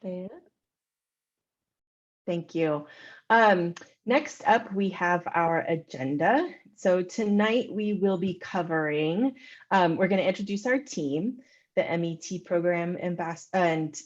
Althea. Thank you. Next up, we have our agenda. So tonight we will be covering, we're going to introduce our team, the M.E.T program ambassador, and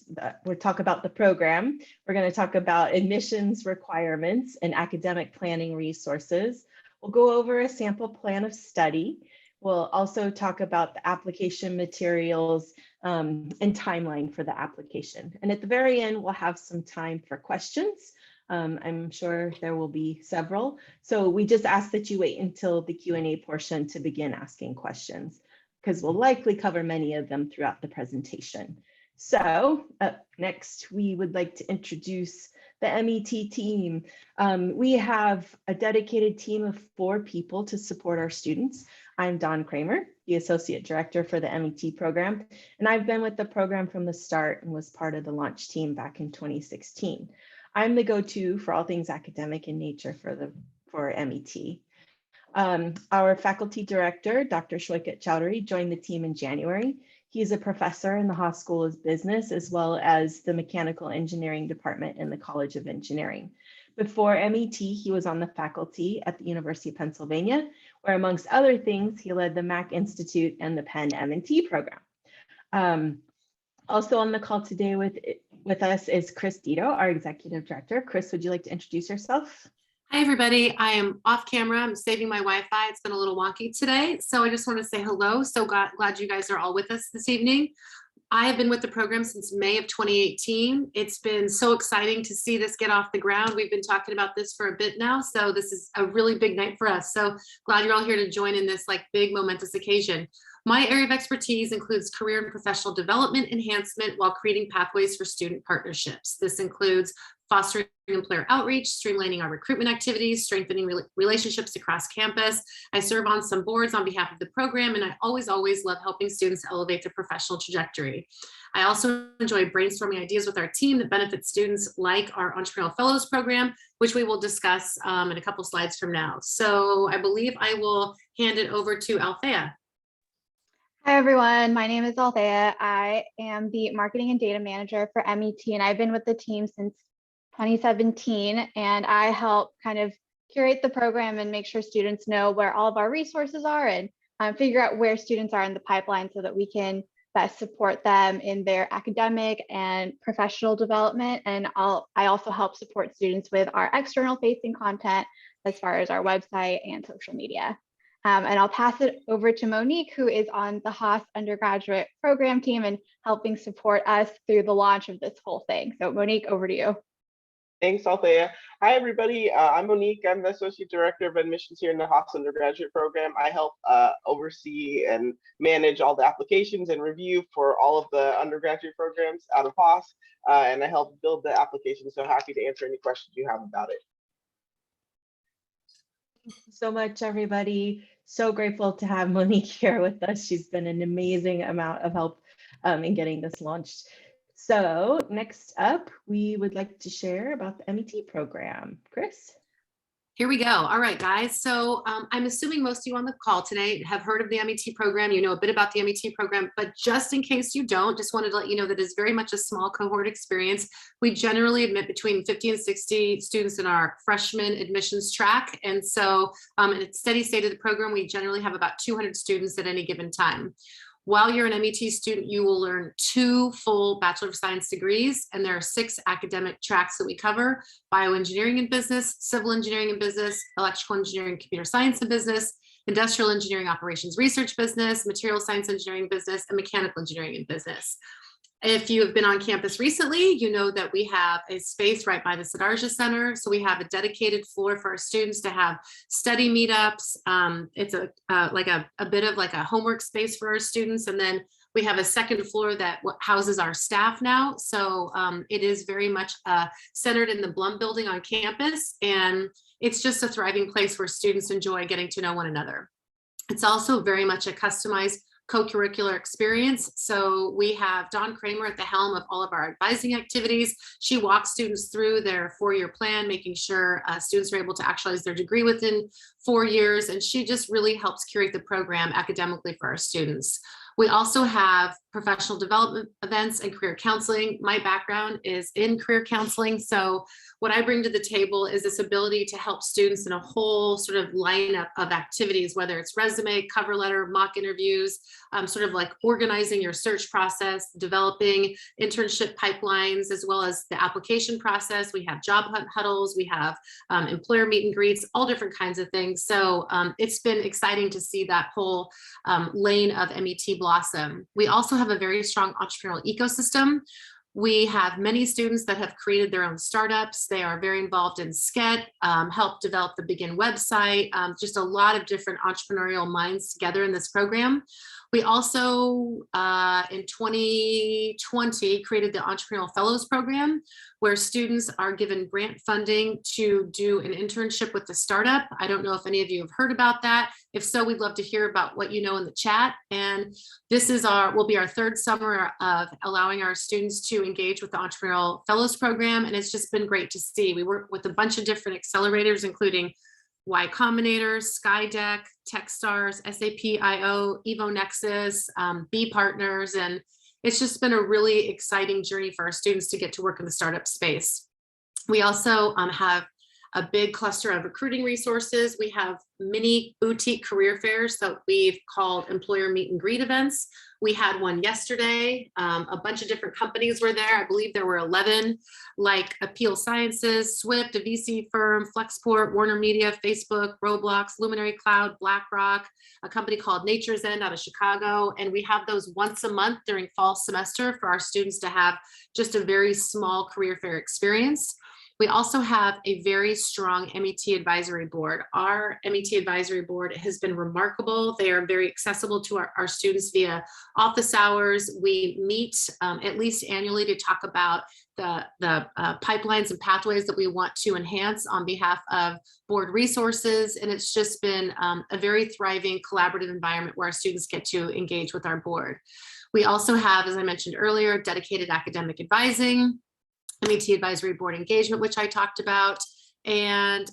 we'll talk about the program. We're going to talk about admissions requirements and academic planning resources. We'll go over a sample plan of study. We'll also talk about the application materials and timeline for the application. And at the very end, we'll have some time for questions. I'm sure there will be several. So we just ask that you wait until the Q&A portion to begin asking questions, because we'll likely cover many of them throughout the presentation. So up next, we would like to introduce the M.E.T team. We have a dedicated team of 4 people to support our students. I'm Dawn Kramer, the Associate Director for the M.E.T program, and I've been with the program from the start and was part of the launch team back in 2016. I'm the go-to for all things academic in nature for M.E.T. Our faculty director, Dr. Shwaikat Chowdhury, joined the team in January. He's a professor in the Haas School of Business, as well as the Mechanical Engineering Department in the College of Engineering. Before M.E.T, he was on the faculty at the University of Pennsylvania, where amongst other things, he led the Mac Institute and the Penn M&T program. Also on the call today with us is Chris Dito, our executive director. Chris, would you like to introduce yourself? Hi, everybody. I am off camera. I'm saving my Wi-Fi. It's been a little wonky today. So I just want to say hello. So glad you guys are all with us this evening. I have been with the program since May of 2018. It's been so exciting to see this get off the ground. We've been talking about this for a bit now. So this is a really big night for us. So glad you're all here to join in this big momentous occasion. My area of expertise includes career and professional development enhancement while creating pathways for student partnerships. This includes fostering employer outreach, streamlining our recruitment activities, strengthening relationships across campus. I serve on some boards on behalf of the program, and I always love helping students elevate their professional trajectory. I also enjoy brainstorming ideas with our team that benefit students, like our Entrepreneurial Fellows program, which we will discuss in a couple slides from now. So I believe I will hand it over to Althea. Hi, everyone. My name is Althea. I am the marketing and data manager for M.E.T, and I've been with the team since 2017, and I help kind of curate the program and make sure students know where all of our resources are and figure out where students are in the pipeline so that we can best support them in their academic and professional development. And I also help support students with our external facing content as far as our website and social media. And I'll pass it over to Monique, who is on the Haas undergraduate program team and helping support us through the launch of this whole thing. So Monique, over to you. Thanks, Althea. Hi, everybody. I'm Monique. I'm the Associate Director of Admissions here in the Haas undergraduate program. I help oversee and manage all the applications and review for all of the undergraduate programs out of Haas, and I help build the application. So happy to answer any questions you have about it. Thank you so much, everybody. So grateful to have Monique here with us. She's been an amazing amount of help in getting this launched. So next up, we would like to share about the M.E.T program. Chris? Here we go. All right, guys. So I'm assuming most of you on the call today have heard of the M.E.T program. You know a bit about the M.E.T program, but just in case you don't, just wanted to let you know that it's very much a small cohort experience. We generally admit between 50 and 60 students in our freshman admissions track. And so in a steady state of the program, we generally have about 200 students at any given time. While you're an M.E.T student, you will learn 2 full Bachelor of Science degrees, and there are 6 academic tracks that we cover: bioengineering and business, civil engineering and business, electrical engineering, computer science and business, industrial engineering operations research business, material science engineering business, and mechanical engineering and business. If you have been on campus recently, you know that we have a space right by the Sadarja Center. So we have a dedicated floor for our students to have study meetups. It's a bit of like a homework space for our students. And then we have a second floor that houses our staff now. So it is very much centered in the Blum building on campus. And it's just a thriving place where students enjoy getting to know one another. It's also very much a customized co-curricular experience. So we have Dawn Kramer at the helm of all of our advising activities. She walks students through their 4-year plan, making sure students are able to actualize their degree within 4 years. And she just really helps curate the program academically for our students. We also have professional development events and career counseling. My background is in career counseling. So what I bring to the table is this ability to help students in a whole sort of lineup of activities, whether it's resume, cover letter, mock interviews, sort of like organizing your search process, developing internship pipelines, as well as the application process. We have job hunt huddles, we have employer meet and greets, all different kinds of things. So it's been exciting to see that whole lane of MET blossom. We also have a very strong entrepreneurial ecosystem. We have many students that have created their own startups. They are very involved in SCET, help develop the Begin website, just a lot of different entrepreneurial minds together in this program. We also, in 2020, created the Entrepreneurial Fellows Program, where students are given grant funding to do an internship with the startup. I don't know if any of you have heard about that. If so, we'd love to hear about what you know in the chat. And this is will be our third summer of allowing our students to engage with the Entrepreneurial Fellows Program. And it's just been great to see. We work with a bunch of different accelerators, including Y Combinator, Skydeck, Techstars, SAP IO, Evo Nexus, B Partners, and it's just been a really exciting journey for our students to get to work in the startup space. We also have a big cluster of recruiting resources. We have mini boutique career fairs that we've called employer meet and greet events. We had one yesterday. A bunch of different companies were there. I believe there were 11, like Appeal Sciences, Swift, a VC firm, Flexport, Warner Media, Facebook, Roblox, Luminary Cloud, BlackRock, a company called Nature's End out of Chicago. And we have those once a month during fall semester for our students to have just a very small career fair experience. We also have a very strong MET advisory board. Our MET advisory board has been remarkable. They are very accessible to our students via office hours. We meet at least annually to talk about the pipelines and pathways that we want to enhance on behalf of board resources. And it's just been a very thriving collaborative environment where our students get to engage with our board. We also have, as I mentioned earlier, dedicated academic advising, MET advisory board engagement, which I talked about, and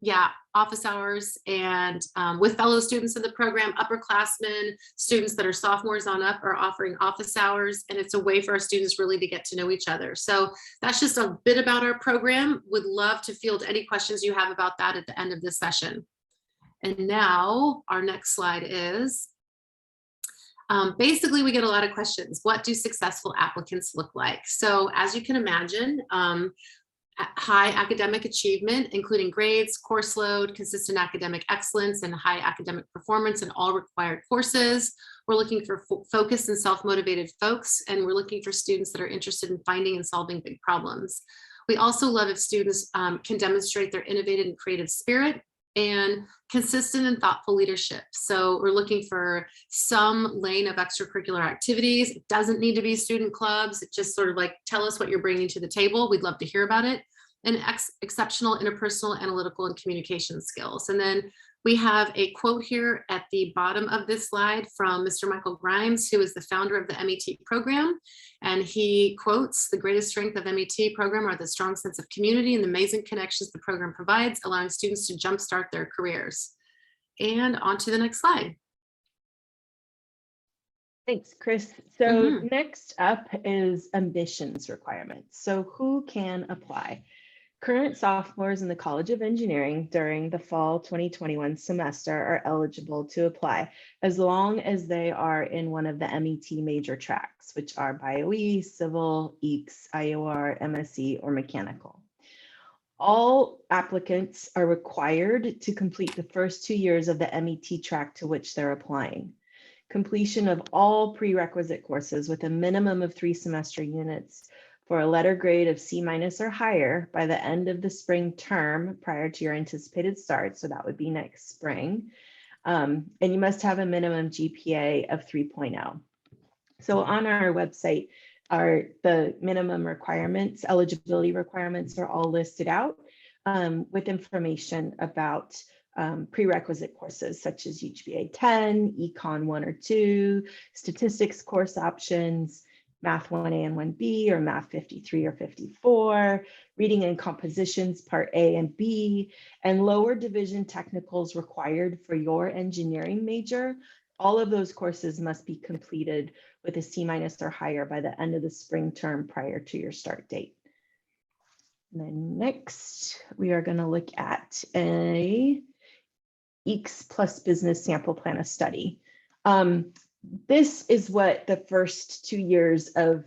yeah, office hours, and with fellow students in the program, upperclassmen, students that are sophomores on up are offering office hours, and it's a way for our students really to get to know each other. So that's just a bit about our program. Would love to field any questions you have about that at the end of this session. And now our next slide is, basically, we get a lot of questions. What do successful applicants look like? So as you can imagine, high academic achievement, including grades, course load, consistent academic excellence, and high academic performance in all required courses. We're looking for focused and self-motivated folks, and we're looking for students that are interested in finding and solving big problems. We also love if students can demonstrate their innovative and creative spirit and consistent and thoughtful leadership. So we're looking for some lane of extracurricular activities. It doesn't need to be student clubs. It just sort of like, tell us what you're bringing to the table. We'd love to hear about it. And exceptional interpersonal, analytical, and communication skills. And then we have a quote here at the bottom of this slide from Mr. Michael Grimes, who is the founder of the MET program. And he quotes, "The greatest strength of MET program are the strong sense of community and the amazing connections the program provides, allowing students to jumpstart their careers." And on to the next slide. Thanks, Chris. So next up is admissions requirements. So who can apply? Current sophomores in the College of Engineering during the fall 2021 semester are eligible to apply as long as they are in one of the MET major tracks, which are BioE, Civil, EECS, IOR, MSc, or Mechanical. All applicants are required to complete the first 2 years of the MET track to which they're applying. Completion of all prerequisite courses with a minimum of 3 semester units for a letter grade of C- or higher by the end of the spring term prior to your anticipated start. So that would be next spring. And you must have a minimum GPA of 3.0. So on our website are the minimum requirements, eligibility requirements are all listed out with information about prerequisite courses such as UGPA 10, Econ 1 or 2, statistics course options, Math 1A and 1B, or Math 53 or 54, reading and compositions part A and B, and lower division technicals required for your engineering major. All of those courses must be completed with a C- or higher by the end of the spring term prior to your start date. And then next, we are going to look at a EECS plus business sample plan of study. This is what the first 2 years of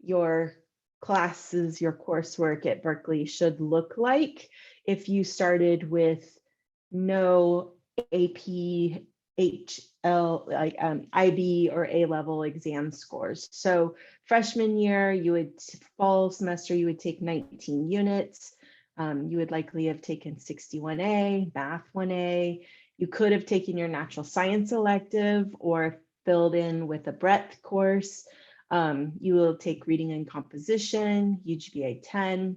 your classes, your coursework at Berkeley should look like if you started with no AP, HL, like IB or A-level exam scores. So freshman year, fall semester, you would take 19 units. You would likely have taken 61A, math 1A. You could have taken your natural science elective or filled in with a breadth course. You will take reading and composition, UGPA 10.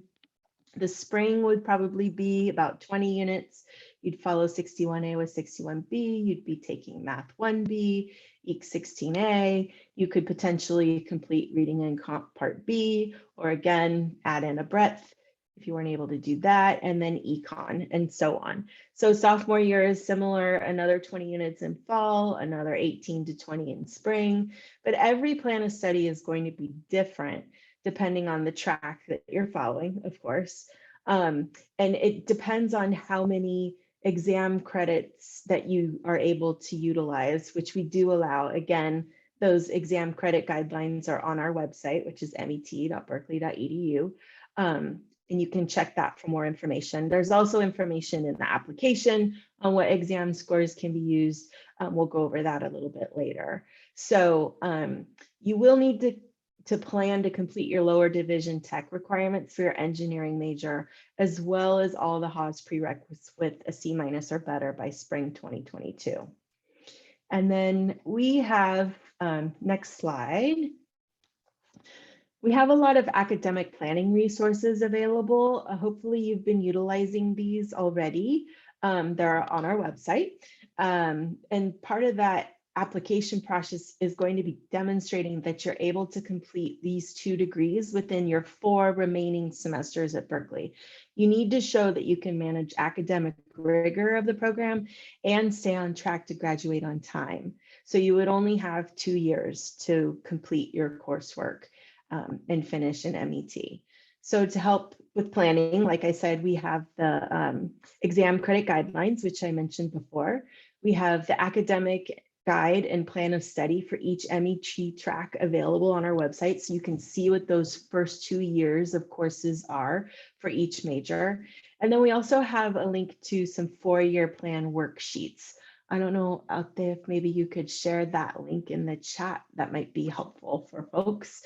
The spring would probably be about 20 units. You'd follow 61A with 61B. You'd be taking math 1B, EECS 16A. You could potentially complete reading and comp part B, or again, add in a breadth if you weren't able to do that, and then econ and so on. So sophomore year is similar, another 20 units in fall, another 18 to 20 in spring, but every plan of study is going to be different depending on the track that you're following, of course. And it depends on how many exam credits that you are able to utilize, which we do allow. Again, those exam credit guidelines are on our website, which is met.berkeley.edu. And you can check that for more information. There's also information in the application on what exam scores can be used. We'll go over that a little bit later. So you will need to plan to complete your lower division tech requirements for your engineering major, as well as all the Haas prerequisites with a C- or better by spring 2022. And then we have, next slide. We have a lot of academic planning resources available. Hopefully you've been utilizing these already. They're on our website. And part of that application process is going to be demonstrating that you're able to complete these 2 degrees within your 4 remaining semesters at Berkeley. You need to show that you can manage academic rigor of the program and stay on track to graduate on time. So you would only have 2 years to complete your coursework and finish an MET. So to help with planning, like I said, we have the exam credit guidelines, which I mentioned before. We have the academic guide and plan of study for each MET track available on our website. So you can see what those first 2 years of courses are for each major. And then we also have a link to some 4-year plan worksheets. I don't know out there if maybe you could share that link in the chat. That might be helpful for folks.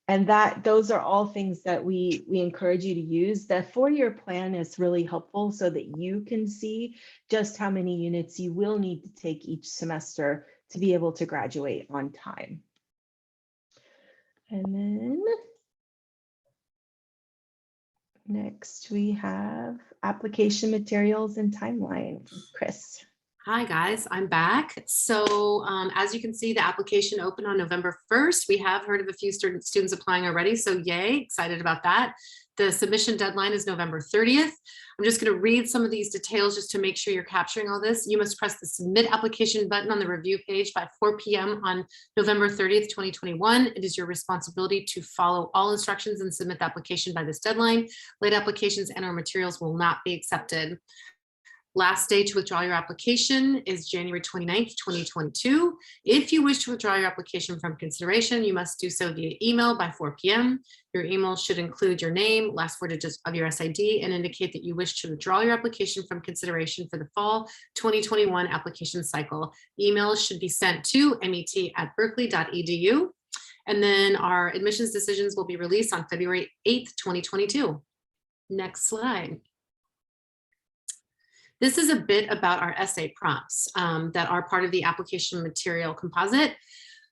And those are all things that we encourage you to use. The 4-year plan is really helpful so that you can see just how many units you will need to take each semester to be able to graduate on time. And then next we have application materials and timeline. Chris. Hi guys, I'm back. So as you can see, the application opened on November 1st. We have heard of a few students applying already, so yay, excited about that. The submission deadline is November 30th. I'm just going to read some of these details just to make sure you're capturing all this. You must press the submit application button on the review page by 4 p.m. on November 30th, 2021. It is your responsibility to follow all instructions and submit the application by this deadline. Late applications and or materials will not be accepted. Last day to withdraw your application is January 29th, 2022. If you wish to withdraw your application from consideration, you must do so via email by 4 p.m. Your email should include your name, last 4 digits of your SID, and indicate that you wish to withdraw your application from consideration for the fall 2021 application cycle. Emails should be sent to met@berkeley.edu. And then our admissions decisions will be released on February 8th, 2022. Next slide. This is a bit about our essay prompts that are part of the application material composite.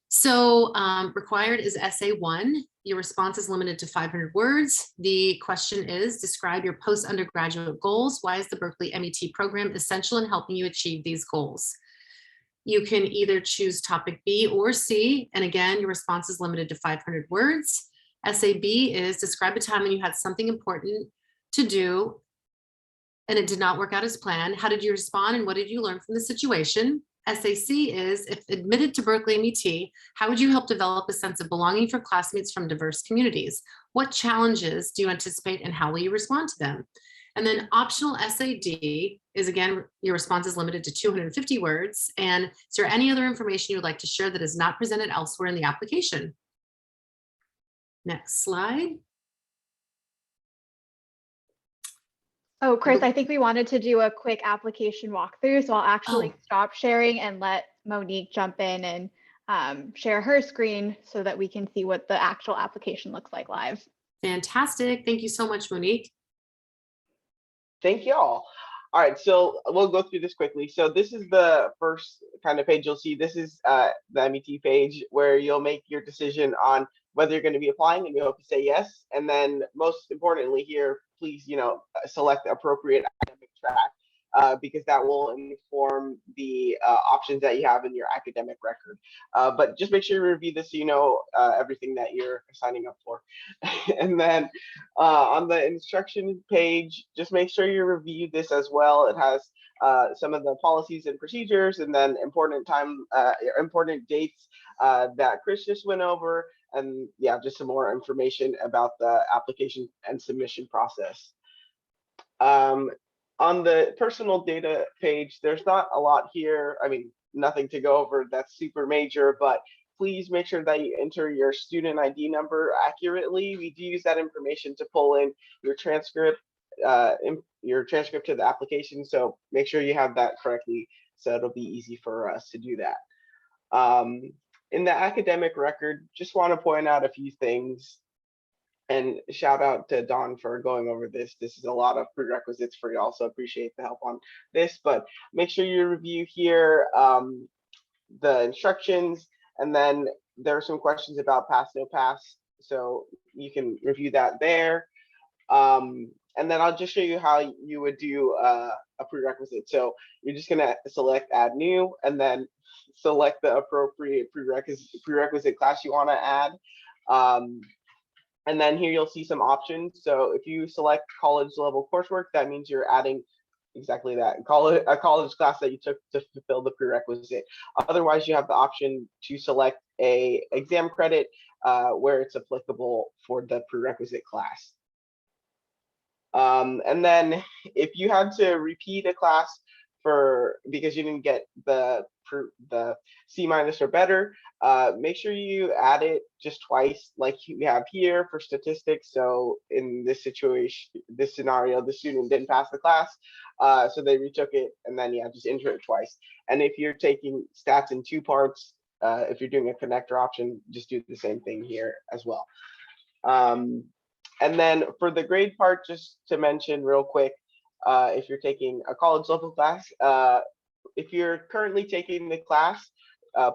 So required is essay 1. Your response is limited to 500 words. The question is, describe your post-undergraduate goals. Why is the Berkeley MET program essential in helping you achieve these goals? You can either choose topic B or C. And again, your response is limited to 500 words. Essay B is, describe a time when you had something important to do and it did not work out as planned. How did you respond and what did you learn from the situation? SAC is, if admitted to Berkeley M.E.T, how would you help develop a sense of belonging for classmates from diverse communities? What challenges do you anticipate and how will you respond to them? And then optional SAD is, again, your response is limited to 250 words. And is there any other information you would like to share that is not presented elsewhere in the application? Next slide. Oh, Chris, I think we wanted to do a quick application walkthrough, so I'll actually stop sharing and let Monique jump in and share her screen so that we can see what the actual application looks like live. Fantastic. Thank you so much, Monique. Thank you all. All right, so we'll go through this quickly. So this is the first kind of page you'll see. This is the M.E.T page where you'll make your decision on whether you're going to be applying, and you hope to say yes. And then most importantly here, please, select the appropriate academic track because that will inform the options that you have in your academic record. But just make sure you review this so you know everything that you're signing up for. And then on the instruction page, just make sure you review this as well. It has some of the policies and procedures, and then important dates that Chris just went over, and yeah, just some more information about the application and submission process. On the personal data page, there's not a lot here. I mean, nothing to go over that's super major, but please make sure that you enter your student ID number accurately. We do use that information to pull in your transcript to the application. So make sure you have that correctly, so it'll be easy for us to do that. In the academic record, just want to point out a few things. And shout out to Dawn for going over this. This is a lot of prerequisites for you. Also appreciate the help on this, but make sure you review here the instructions, and then there are some questions about pass, no pass. So you can review that there. And then I'll just show you how you would do a prerequisite. So you're just gonna select add new, and then select the appropriate prerequisite class you wanna add. And then here you'll see some options. So if you select college level coursework, that means you're adding exactly that, a college class that you took to fulfill the prerequisite. Otherwise, you have the option to select a exam credit where it's applicable for the prerequisite class. And then if you had to repeat a class because you didn't get the C- or better, make sure you add it just twice, like we have here for statistics. So in this scenario, the student didn't pass the class, so they retook it, and then just enter it twice. And if you're taking stats in 2 parts, if you're doing a connector option, just do the same thing here as well. And then for the grade part, just to mention real quick, if you're taking a college level class, if you're currently taking the class,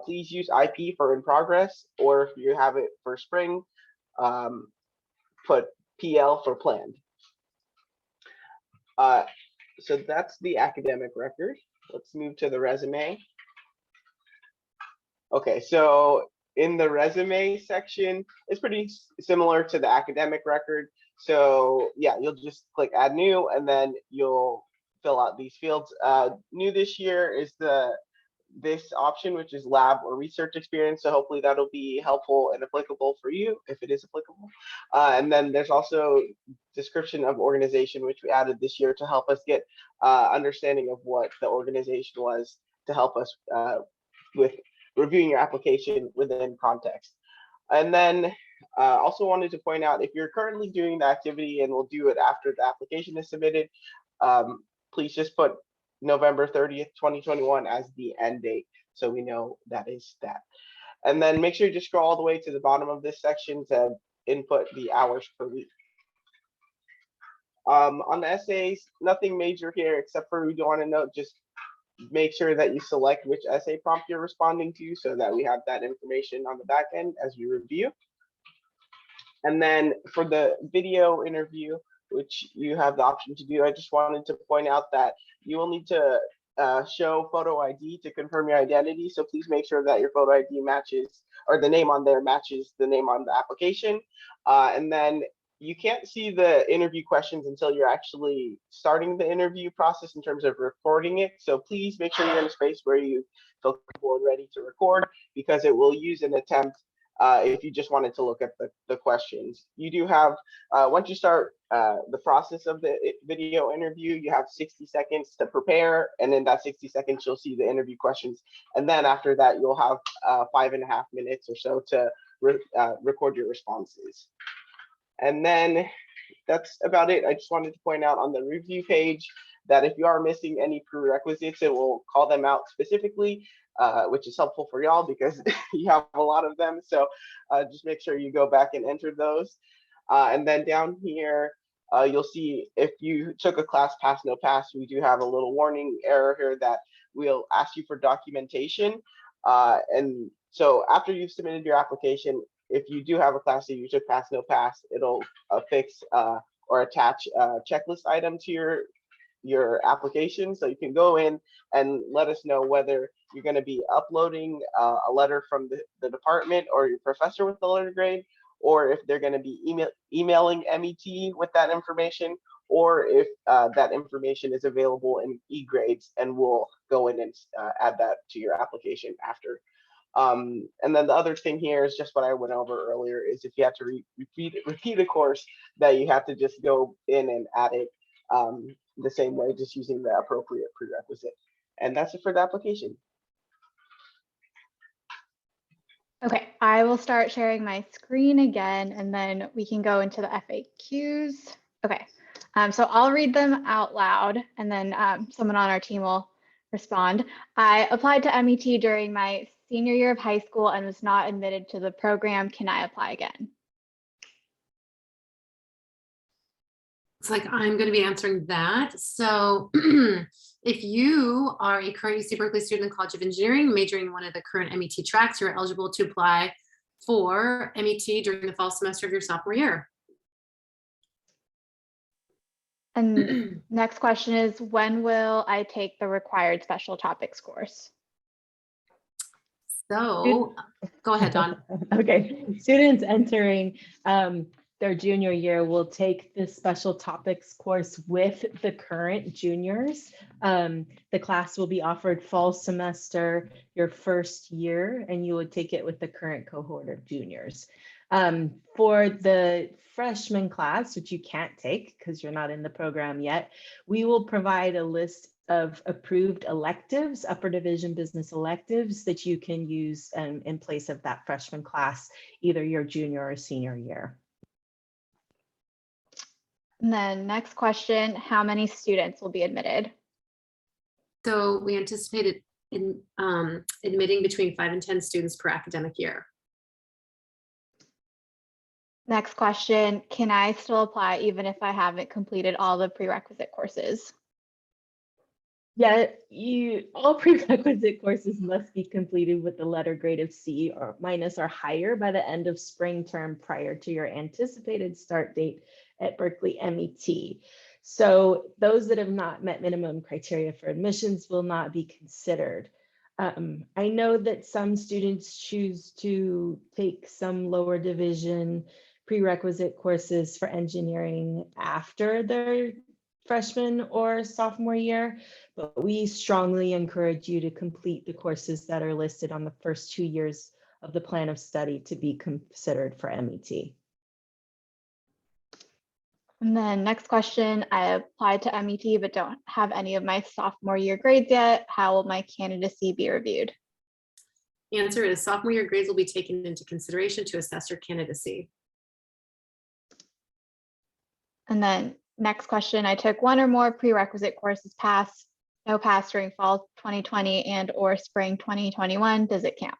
please use IP for in progress, or if you have it for spring, put PL for planned. So that's the academic record. Let's move to the resume. Okay, so in the resume section, it's pretty similar to the academic record. So yeah, you'll just click add new, and then you'll fill out these fields. New this year is this option, which is lab or research experience. So hopefully that'll be helpful and applicable for you if it is applicable. And then there's also description of organization, which we added this year to help us get understanding of what the organization was, to help us with reviewing your application within context. And then also wanted to point out, if you're currently doing the activity and we'll do it after the application is submitted, please just put November 30th, 2021 as the end date, so we know that is that. And then make sure you just scroll all the way to the bottom of this section to input the hours per week. On the essays, nothing major here, except for we do want to note, just make sure that you select which essay prompt you're responding to, so that we have that information on the back end as we review. And then for the video interview, which you have the option to do, I just wanted to point out that you will need to show photo ID to confirm your identity. So please make sure that your photo ID matches, or the name on there matches the name on the application. And then you can't see the interview questions until you're actually starting the interview process in terms of recording it. So please make sure you're in a space where you feel comfortable and ready to record, because it will use an attempt if you just wanted to look at the questions. You do have, once you start the process of the video interview, you have 60 seconds to prepare, and in that 60 seconds, you'll see the interview questions. And then after that, you'll have 5.5 minutes or so to record your responses. And then that's about it. I just wanted to point out on the review page that if you are missing any prerequisites, it will call them out specifically, which is helpful for y'all because you have a lot of them. So just make sure you go back and enter those. And then down here, you'll see if you took a class pass, no pass, we do have a little warning error here that we'll ask you for documentation. And so after you've submitted your application, if you do have a class that you took pass, no pass, it'll affix or attach a checklist item to your application. So you can go in and let us know whether you're going to be uploading a letter from the department or your professor with the letter grade, or if they're going to be emailing M.E.T with that information, or if that information is available in e-grades, and we'll go in and add that to your application after. And then the other thing here is just what I went over earlier, is if you have to repeat a course, that you have to just go in and add it the same way, just using the appropriate prerequisite. And that's it for the application. Okay, I will start sharing my screen again, and then we can go into the FAQs. Okay, so I'll read them out loud, and then someone on our team will respond. I applied to M.E.T during my senior year of high school and was not admitted to the program. Can I apply again? It's like I'm going to be answering that. So if you are a current UC Berkeley student in the College of Engineering, majoring in one of the current M.E.T tracks, you're eligible to apply for M.E.T during the fall semester of your sophomore year. And next question is, when will I take the required special topics course? So go ahead, Dawn. Okay, students entering their junior year will take the special topics course with the current juniors. The class will be offered fall semester, your first year, and you would take it with the current cohort of juniors. For the freshman class, which you can't take because you're not in the program yet, we will provide a list of approved electives, upper division business electives, that you can use in place of that freshman class, either your junior or senior year. And then next question, how many students will be admitted? So we anticipated admitting between 5 and 10 students per academic year. Next question, can I still apply even if I haven't completed all the prerequisite courses? Yeah, all prerequisite courses must be completed with the letter grade of C or minus or higher by the end of spring term prior to your anticipated start date at Berkeley M.E.T. So those that have not met minimum criteria for admissions will not be considered. I know that some students choose to take some lower division prerequisite courses for engineering after their freshman or sophomore year, but we strongly encourage you to complete the courses that are listed on the first 2 years of the plan of study to be considered for M.E.T. And then next question, I applied to M.E.T but don't have any of my sophomore year grades yet. How will my candidacy be reviewed? The answer is sophomore year grades will be taken into consideration to assess your candidacy. And then next question, I took one or more prerequisite courses pass, no pass during fall 2020 and or spring 2021. Does it count?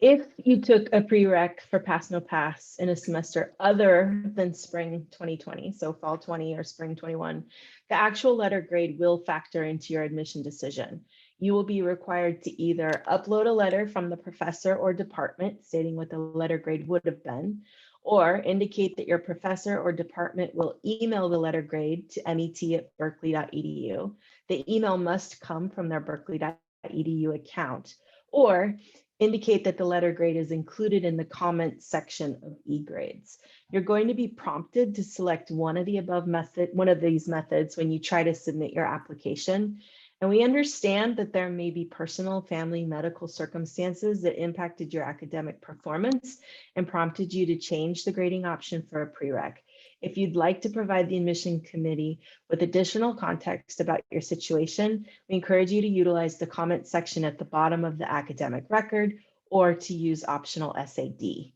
If you took a prereq for pass no pass in a semester other than spring 2020, so fall 20 or spring 21, the actual letter grade will factor into your admission decision. You will be required to either upload a letter from the professor or department stating what the letter grade would have been, or indicate that your professor or department will email the letter grade to met@berkeley.edu. The email must come from their berkeley.edu account, or indicate that the letter grade is included in the comments section of eGrades. You're going to be prompted to select one of these methods when you try to submit your application. And we understand that there may be personal, family, medical circumstances that impacted your academic performance and prompted you to change the grading option for a prereq. If you'd like to provide the admission committee with additional context about your situation, we encourage you to utilize the comment section at the bottom of the academic record or to use optional SAD.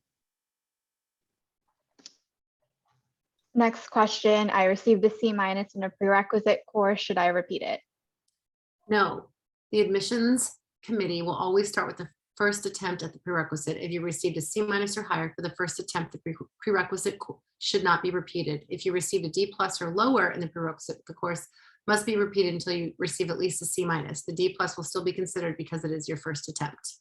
Next question, I received a C- in a prerequisite course. Should I repeat it? No, the admissions committee will always start with the first attempt at the prerequisite. If you received a C- or higher for the first attempt, the prerequisite should not be repeated. If you received a D+ or lower in the prerequisite, the course must be repeated until you receive at least a C-. The D+ will still be considered because it is your first attempt.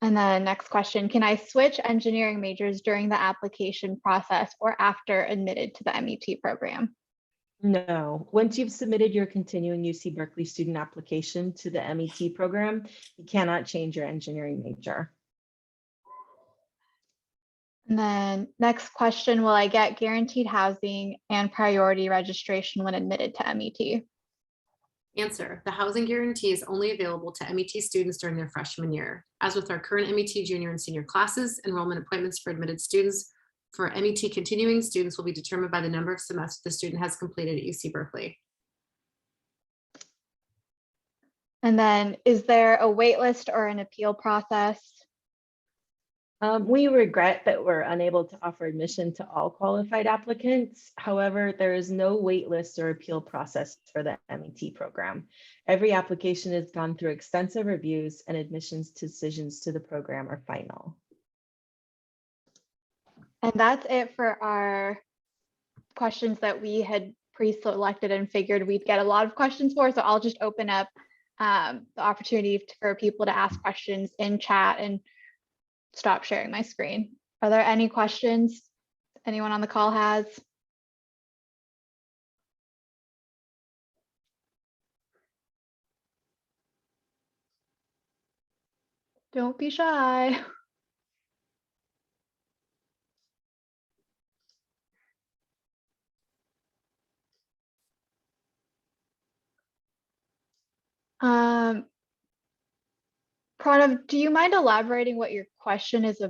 And then next question, can I switch engineering majors during the application process or after admitted to the M.E.T program? No, once you've submitted your continuing UC Berkeley student application to the M.E.T program, you cannot change your engineering major. And then next question, will I get guaranteed housing and priority registration when admitted to M.E.T? Answer, the housing guarantee is only available to M.E.T students during their freshman year. As with our current M.E.T junior and senior classes, enrollment appointments for admitted students for M.E.T continuing students will be determined by the number of semesters the student has completed at UC Berkeley. And then is there a wait list or an appeal process? We regret that we're unable to offer admission to all qualified applicants. However, there is no wait list or appeal process for the M.E.T program. Every application has gone through extensive reviews and admissions decisions to the program are final. And that's it for our questions that we had pre-selected and figured we'd get a lot of questions for. So I'll just open up the opportunity for people to ask questions in chat and stop sharing my screen. Are there any questions anyone on the call has? Don't be shy. Pranav, do you mind elaborating what your question is